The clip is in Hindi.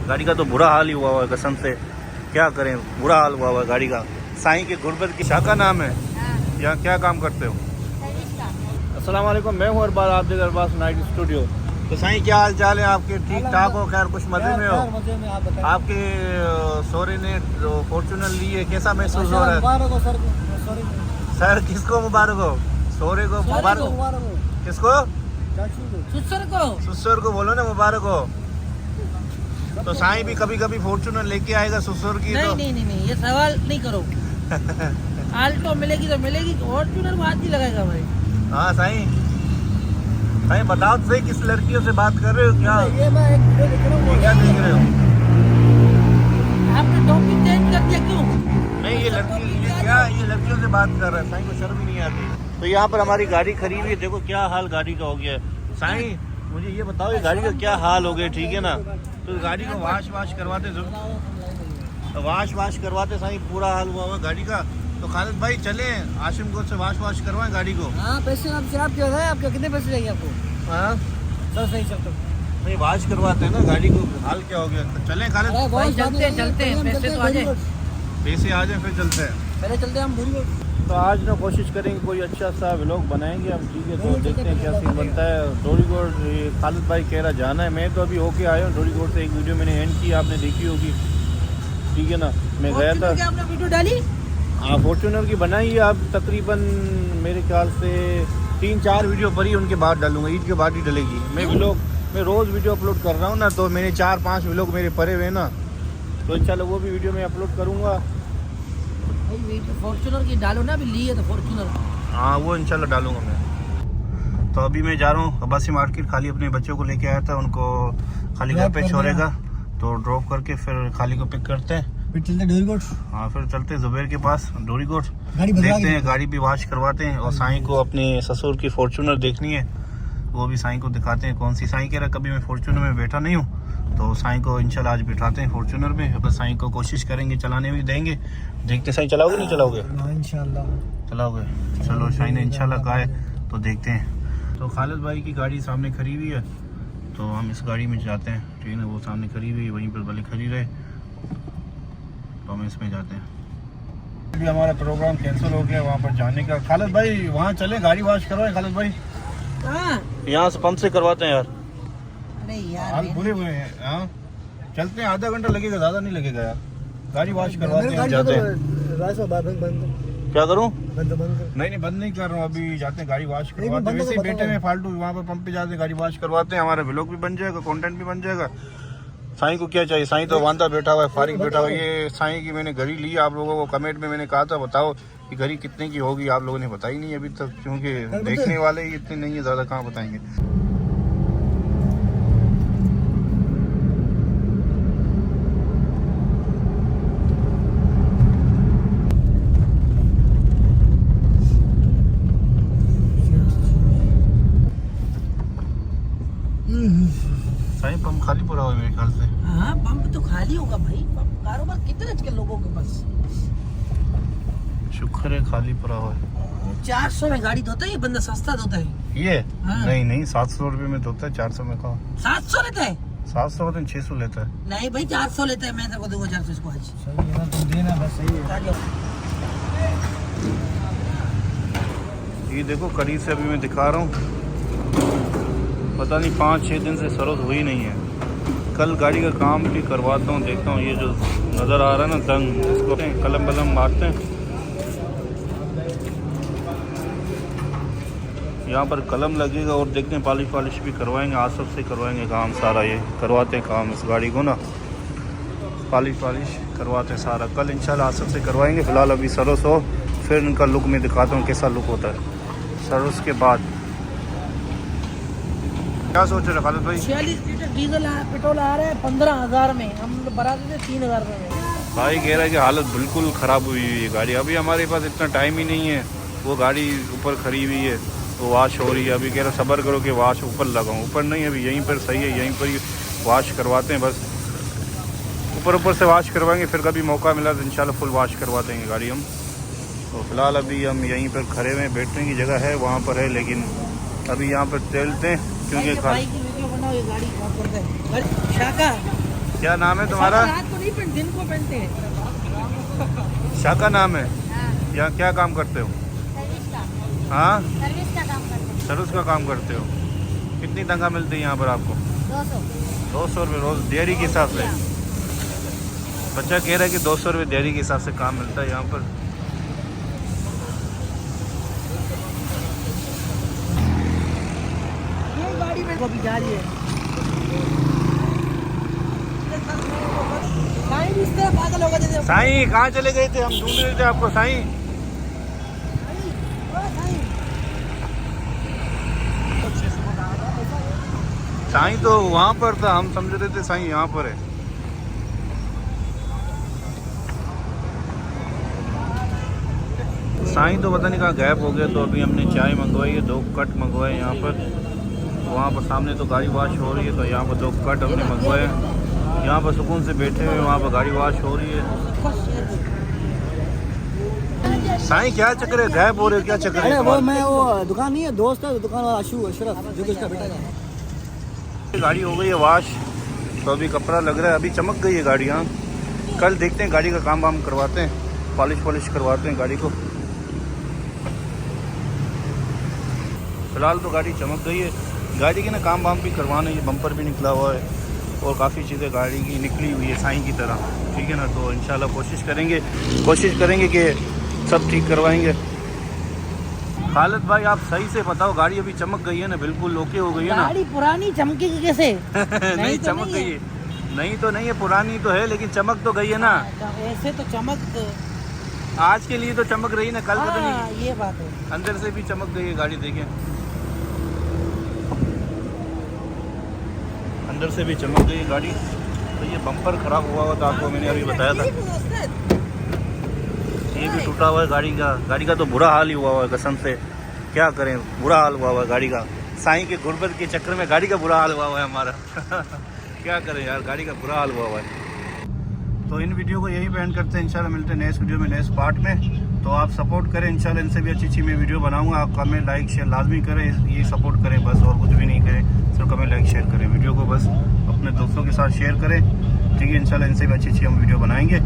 गाड़ी का तो बुरा हाल ही हुआ हुआ है कसम से, क्या करें, बुरा हाल हुआ हुआ है गाड़ी का। साईं के गुरबत की शाखा नाम है। यहाँ क्या काम करते हो? अस्सलाम वालेकुम, मैं हूँ अरबाज, आप देख अरबाज नाइट स्टूडियो। तो साईं क्या हाल चाल है आपके? ठीक ठाक हो? खैर कुछ मजे में हो? आपके सोरे ने जो फॉर्च्यूनर ली है, कैसा महसूस हो रहा है? सर किसको मुबारक हो? सोरे को मुबारक हो? किसको? सुसर को बोलो ना मुबारक हो। तो साईं भी कभी कभी फॉर्च्यूनर लेके आएगा सुसर की। नहीं, ये सवाल नहीं करो। आल्टो मिलेगी तो मिलेगी, फॉर्च्यूनर को हाथ नहीं लगाएगा भाई। हाँ साईं बताओ तो सही, किस लड़कियों से बात कर रहे हो? क्या ये मैं एक वीडियो देख रहा हूँ, क्या देख रहे हो? आपने टॉपिक चेंज कर दिया क्यों? नहीं ये लड़कियों से बात कर रहा है। साईं को शर्म ही नहीं आती। तो यहाँ पर हमारी गाड़ी खड़ी हुई है, देखो क्या हाल गाड़ी का हो गया है। साईं मुझे ये बताओ, ये गाड़ी का क्या हाल हो गया? ठीक है ना, तो गाड़ी को वाश करवाते साईं पूरा हाल हुआ गाड़ी का। तो खालिद भाई चले आशिम को से वाश करवाएं गाड़ी को। हाँ पैसे आप क्या है, आपके कितने पैसे चाहिए आपको? हाँ सर सही चलते नहीं वाश करवाते हैं ना गाड़ी को, हाल क्या हो गया? तो चलें खालिद भाई, चलते हैं, पैसे तो आ जाए, पैसे आ जाए फिर चलते हैं। पहले चलते हैं हम दूरी। तो आज ना कोशिश करेंगे कोई अच्छा सा व्लॉग बनाएंगे हम, ठीक है? तो देखते हैं क्या सीन बनता है। डोरीगोड खालिद भाई कह रहा जाना है, मैं तो अभी होके आया हूँ डोरीगोड से। एक वीडियो मैंने एंड की, आपने देखी होगी, ठीक है ना? मैं गया था। आपने वीडियो डाली? हाँ फॉर्च्यूनर की बनाई है, अब तकरीबन मेरे ख्याल से 3-4 वीडियो पड़ी, उनके बाद डालूंगा, ईद के बाद ही डलेगी। मैं रोज़ वीडियो अपलोड कर रहा हूँ ना, तो मैंने 4-5 व्लॉग मेरे पड़े हुए ना, तो इंशाल्लाह वो भी वीडियो मैं अपलोड करूँगा। फॉर्च्यूनर की डालो ना, अभी ली है तो फॉर्च्यूनर। हाँ वो इंशाल्लाह डालूंगा मैं। तो अभी मैं जा रहा हूँ अब्बासी मार्केट, खाली अपने बच्चों को लेके आया था, उनको खाली घर पे छोड़ेगा, तो ड्रॉप करके फिर खाली को पिक करते हैं, फिर चलते डोरीगोड। हाँ फिर चलते हैं जुबैर के पास डोरीगोड, देखते हैं गाड़ी भी वॉश करवाते हैं। और साईं को अपने ससुर की फॉर्च्यूनर देखनी है, वो भी साईं को दिखाते हैं कौन सी। साईं कह रहा कभी मैं फॉर्च्यूनर में बैठा नहीं हूँ, तो साईं को इंशाल्लाह आज बिठाते हैं फॉर्च्यूनर में। अब साईं को कोशिश करेंगे, चलाने भी देंगे, देखते। साईं चलाओगे नहीं चलाओगे? इंशाल्लाह चलाओगे। चलो साईं ने इंशाल्लाह कहा है तो देखते हैं। तो खालिद भाई की गाड़ी सामने खड़ी हुई है, तो हम इस गाड़ी में जाते हैं, ठीक है ना? वो सामने खड़ी हुई है, वहीं पर भले खड़ी रहे, तो हम इसमें जाते हैं। अभी हमारा प्रोग्राम कैंसिल हो गया वहाँ पर जाने का। खालिद भाई वहाँ चले गाड़ी वॉश करवाएं। खालिद भाई यहाँ से पंप से करवाते हैं यार, अरे यार हाल बुरे हुए हैं। हाँ चलते हैं, आधा घंटा लगेगा, ज़्यादा नहीं लगेगा यार। गाड़ी वॉश करवाते हैं, जाते हैं। क्या करूँ? नहीं बंद नहीं कर रहा हूँ, अभी जाते हैं गाड़ी वॉश करवाते हैं। वैसे ही बैठे में फालतू, वहाँ पर पंप पे जाते हैं, गाड़ी वॉश करवाते हैं, हमारा व्लॉग भी बन जाएगा, कंटेंट भी बन जाएगा। साईं को क्या चाहिए? साईं तो वांदा बैठा हुआ है, फारिग बैठा हुआ है। ये साईं की मैंने घड़ी ली, आप लोगों को कमेंट में मैंने कहा था बताओ कि घड़ी कितने की होगी, आप लोगों ने बताई नहीं अभी तक, क्योंकि देखने वाले ही इतने नहीं है, ज़्यादा कहाँ बताएंगे। साईं पंप खाली पूरा हुआ है मेरे ख्याल से। हाँ पंप तो खाली होगा भाई, पंप कारोबार कितने आजकल लोगों के पास। शुक्र है खाली पूरा हुआ है। 400 में गाड़ी धोता है ये बंदा, सस्ता धोता है ये। हाँ। नहीं 700 रुपये में धोता है, 400 में कहा। 700 लेता है? 700 होते हैं, 600 लेता है। नहीं भाई 400 लेता है, मैं तेरे को दूंगा 400 इसको आज। सही है, तुम देना बस, सही है। ये देखो करीब से अभी मैं दिखा रहा हूँ, पता नहीं 5-6 दिन से सर्विस हुई नहीं है। कल गाड़ी का काम भी करवाता हूँ, देखता हूँ। ये जो नज़र आ रहा है ना दंग, इसको कलम बलम मारते हैं, यहाँ पर कलम लगेगा, और देखते हैं पॉलिश भी करवाएंगे, आसफ से करवाएंगे काम सारा। ये करवाते हैं काम इस गाड़ी को ना, पॉलिश करवाते हैं सारा। कल इंशाल्लाह आसफ से करवाएंगे। फ़िलहाल अभी सर्विस हो, फिर इनका लुक मैं दिखाता हूँ कैसा लुक होता है सर्विस के बाद। क्या सोच रहे खालिद भाई? 46 लीटर डीजल पेट्रोल आ रहा है 15,000 में, हम भरा देते 3,000 में। भाई कह रहा है कि हालत बिल्कुल ख़राब हुई हुई है गाड़ी। अभी हमारे पास इतना टाइम ही नहीं है, वो गाड़ी ऊपर खड़ी हुई है, वो वाश हो रही है। अभी कह रहा सब्र करो कि वाश ऊपर लगाऊं। ऊपर नहीं, अभी यहीं पर सही है, यहीं पर ही वाश करवाते हैं बस। ऊपर से वाश करवाएंगे, फिर कभी मौका मिला तो इंशाल्लाह फुल वाश करवा देंगे गाड़ी हम। तो फिलहाल अभी हम यहीं पर खड़े हुए, बैठने की जगह है वहाँ पर है, लेकिन अभी यहाँ पर चलते हैं क्योंकि भाई की वीडियो बनाओ, ये गाड़ी साफ करते हैं। शाका क्या नाम है तुम्हारा? रात को नहीं पहनते, दिन को पहनते हैं। शाका नाम है। हाँ, यहाँ क्या काम करते हो? सर्विस का। हाँ, सर्विस का काम करते हैं। सर्विस का काम करते हो। कितनी तनख्वाह मिलती है यहाँ पर आपको? 200। 200 रुपये रोज दिहाड़ी के हिसाब से। बच्चा कह रहा है कि 200 रुपये दिहाड़ी के हिसाब से काम मिलता है यहाँ पर। ये गाड़ी में अभी जा रही है। साईं भी इस तरह पागल होगा जैसे साईं कहाँ चले गए थे? हम ढूंढ रहे थे आपको साईं। साईं तो वहाँ पर था, हम समझ रहे थे साईं यहाँ पर है। साईं तो पता नहीं कहाँ गायब हो गया। तो अभी हमने चाय मंगवाई है, 2 कट मंगवाए यहाँ पर। वहाँ पर सामने तो गाड़ी वॉश हो रही है, तो यहाँ पर 2 कट हमने मंगवाए। यहाँ पर सुकून से बैठे हुए, वहाँ पर गाड़ी वॉश हो रही है। साईं क्या चक्कर है, गायब हो रहे हो, क्या चक्कर है? वो मैं वो दुकान नहीं है, दोस्त है दुकान वाला अशरफ, जो कि उसका बेटा है। गाड़ी हो गई है वॉश, तो अभी कपड़ा लग रहा है, अभी चमक गई है गाड़ी। हाँ, कल देखते हैं, गाड़ी का काम वाम करवाते हैं, पॉलिश करवाते हैं गाड़ी को। फिलहाल तो गाड़ी चमक गई है। गाड़ी के ना काम वाम भी करवाना है, ये बम्पर भी निकला हुआ है और काफ़ी चीज़ें गाड़ी की निकली हुई है साईं की तरह, ठीक है ना। तो इंशाल्लाह कोशिश करेंगे कि सब ठीक करवाएंगे। खालिद भाई आप सही से बताओ, गाड़ी अभी चमक गई है ना, बिल्कुल ओके हो गई है ना? गाड़ी पुरानी चमकेगी कैसे? नहीं तो चमक नहीं गई है। नहीं तो नहीं है, पुरानी तो है, लेकिन चमक तो गई है ना। ऐसे तो चमक आज के लिए तो चमक रही ना, कल पता नहीं। हाँ, ये बात है। अंदर से भी चमक गई है गाड़ी, देखें अंदर से भी चमक गई है गाड़ी। तो ये बम्पर खराब हुआ था, आपको मैंने अभी बताया था। ये भी टूटा हुआ है गाड़ी का तो बुरा हाल ही हुआ है कसम से। क्या करें, बुरा हाल हुआ है गाड़ी का। साईं के गुर्बत के चक्कर में गाड़ी का बुरा हाल हुआ है हमारा। क्या करें यार, गाड़ी का बुरा हाल हुआ है। तो इन वीडियो को यही पेंड करते हैं, इंशाल्लाह मिलते हैं नेक्स्ट वीडियो में, नेक्स्ट पार्ट में। तो आप सपोर्ट करें, इंशाल्लाह इनसे भी अच्छी मैं वीडियो बनाऊंगा। आप कमेंट लाइक शेयर लाजमी करें, ये सपोर्ट करें बस, और कुछ भी नहीं करें, सिर्फ कमेंट लाइक शेयर करें। वीडियो को बस अपने दोस्तों के साथ शेयर करें, ठीक है। इंशाल्लाह इनसे भी अच्छी हम वीडियो बनाएंगे।